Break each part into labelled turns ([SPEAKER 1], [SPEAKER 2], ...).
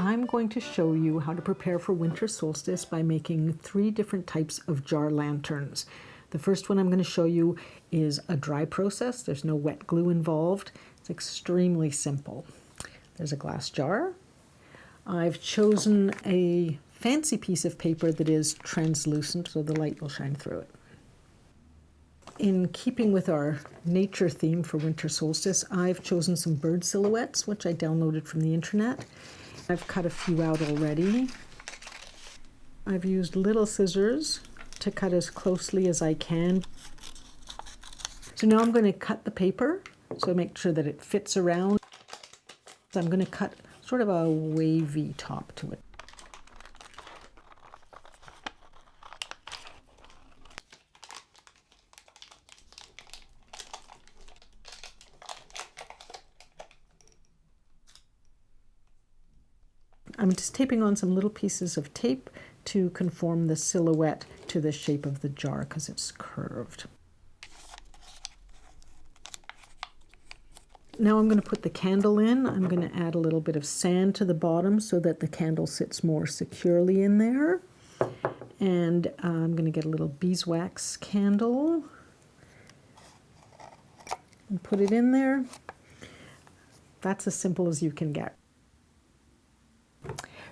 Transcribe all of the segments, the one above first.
[SPEAKER 1] I'm going to show you how to prepare for winter solstice by making 3 different types of jar lanterns. The first one I'm going to show you is a dry process. There's no wet glue involved. It's extremely simple. There's a glass jar. I've chosen a fancy piece of paper that is translucent so the light will shine through it. In keeping with our nature theme for winter solstice, I've chosen some bird silhouettes, which I downloaded from the internet. I've cut a few out already. I've used little scissors to cut as closely as I can. So now I'm going to cut the paper, so make sure that it fits around. So I'm going to cut sort of a wavy top to it. I'm just taping on some little pieces of tape to conform the silhouette to the shape of the jar because it's curved. Now I'm going to put the candle in. I'm going to add a little bit of sand to the bottom so that the candle sits more securely in there. And I'm going to get a little beeswax candle and put it in there. That's as simple as you can get.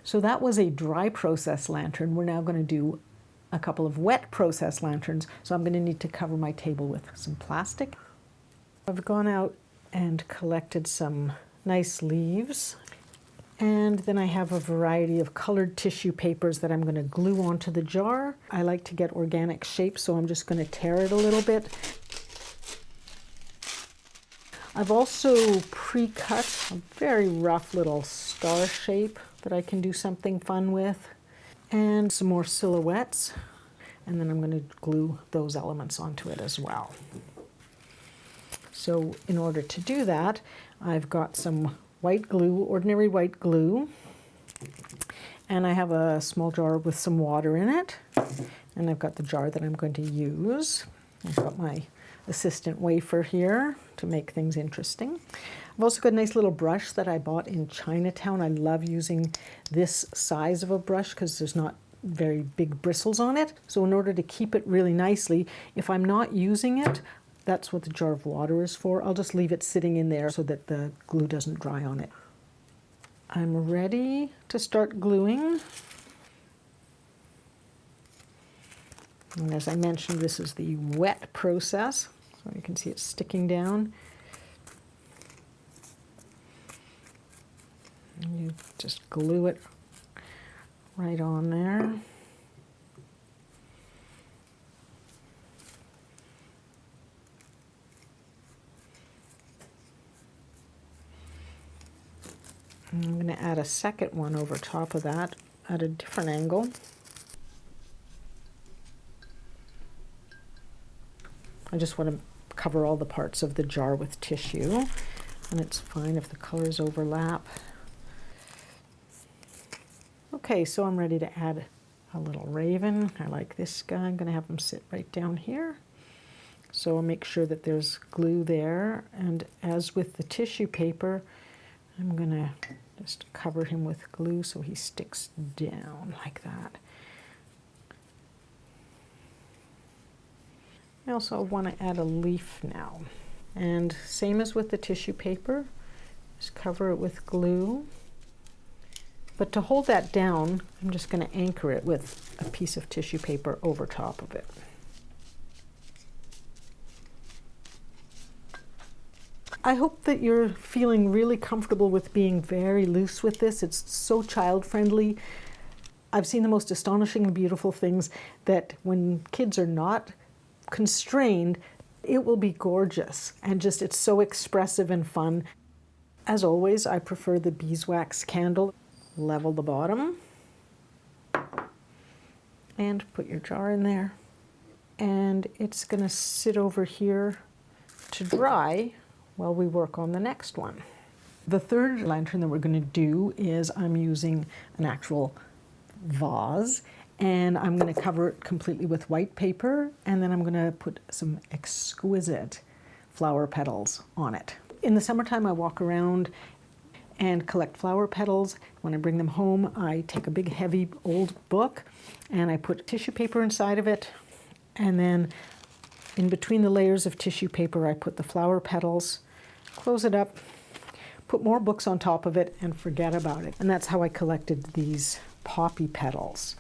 [SPEAKER 1] So that was a dry process lantern. We're now going to do a couple of wet process lanterns. So I'm going to need to cover my table with some plastic. I've gone out and collected some nice leaves. And then I have a variety of colored tissue papers that I'm going to glue onto the jar. I like to get organic shapes, so I'm just going to tear it a little bit. I've also pre-cut a very rough little star shape that I can do something fun with, and some more silhouettes, and then I'm going to glue those elements onto it as well. So in order to do that, I've got some white glue, ordinary white glue, and I have a small jar with some water in it, and I've got the jar that I'm going to use. I've got my assistant wafer here to make things interesting. I've also got a nice little brush that I bought in Chinatown. I love using this size of a brush because there's not very big bristles on it. So in order to keep it really nicely, if I'm not using it, that's what the jar of water is for. I'll just leave it sitting in there so that the glue doesn't dry on it. I'm ready to start gluing. And as I mentioned, this is the wet process. So you can see it sticking down. And you just glue it right on there. And I'm going to add a second one over top of that at a different angle. I just want to cover all the parts of the jar with tissue, and it's fine if the colors overlap. Okay, so I'm ready to add a little raven. I like this guy. I'm going to have him sit right down here. So I'll make sure that there's glue there, and as with the tissue paper, I'm going to just cover him with glue so he sticks down like that. I also want to add a leaf now. And same as with the tissue paper, just cover it with glue. But to hold that down, I'm just going to anchor it with a piece of tissue paper over top of it. I hope that you're feeling really comfortable with being very loose with this. It's so child-friendly. I've seen the most astonishing and beautiful things that when kids are not constrained, it will be gorgeous, and just it's so expressive and fun. As always, I prefer the beeswax candle. Level the bottom and put your jar in there, and it's going to sit over here to dry while we work on the next one. The third lantern that we're going to do is I'm using an actual vase, and I'm going to cover it completely with white paper, and then I'm going to put some exquisite flower petals on it. In the summertime, I walk around and collect flower petals. When I bring them home, I take a big heavy old book and I put tissue paper inside of it, and then in between the layers of tissue paper I put the flower petals, close it up, put more books on top of it, and forget about it. And that's how I collected these poppy petals.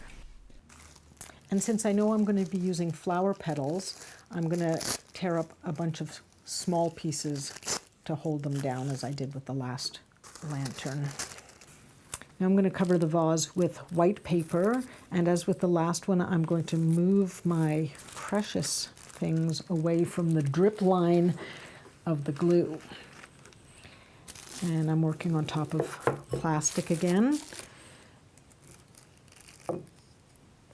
[SPEAKER 1] And since I know I'm going to be using flower petals, I'm going to tear up a bunch of small pieces to hold them down, as I did with the last lantern. Now I'm going to cover the vase with white paper, and as with the last one, I'm going to move my precious things away from the drip line of the glue. And I'm working on top of plastic again.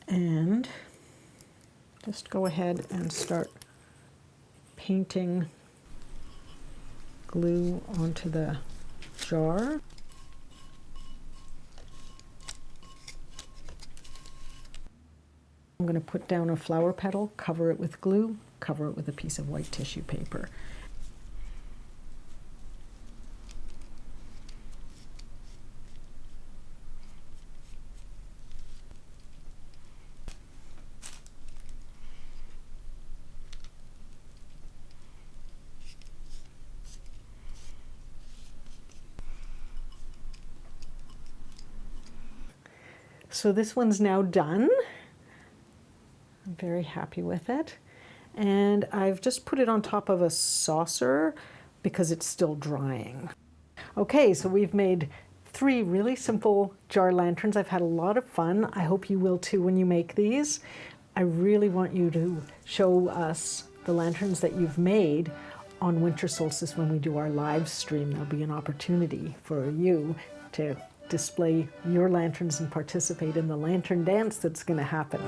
[SPEAKER 1] And just go ahead and start painting glue onto the jar. I'm going to put down a flower petal, cover it with glue, cover it with a piece of white tissue paper. So this one's now done. I'm very happy with it. And I've just put it on top of a saucer because it's still drying. Okay, so we've made 3 really simple jar lanterns. I've had a lot of fun. I hope you will too when you make these. I really want you to show us the lanterns that you've made on winter solstice when we do our live stream. There'll be an opportunity for you to display your lanterns and participate in the lantern dance that's going to happen.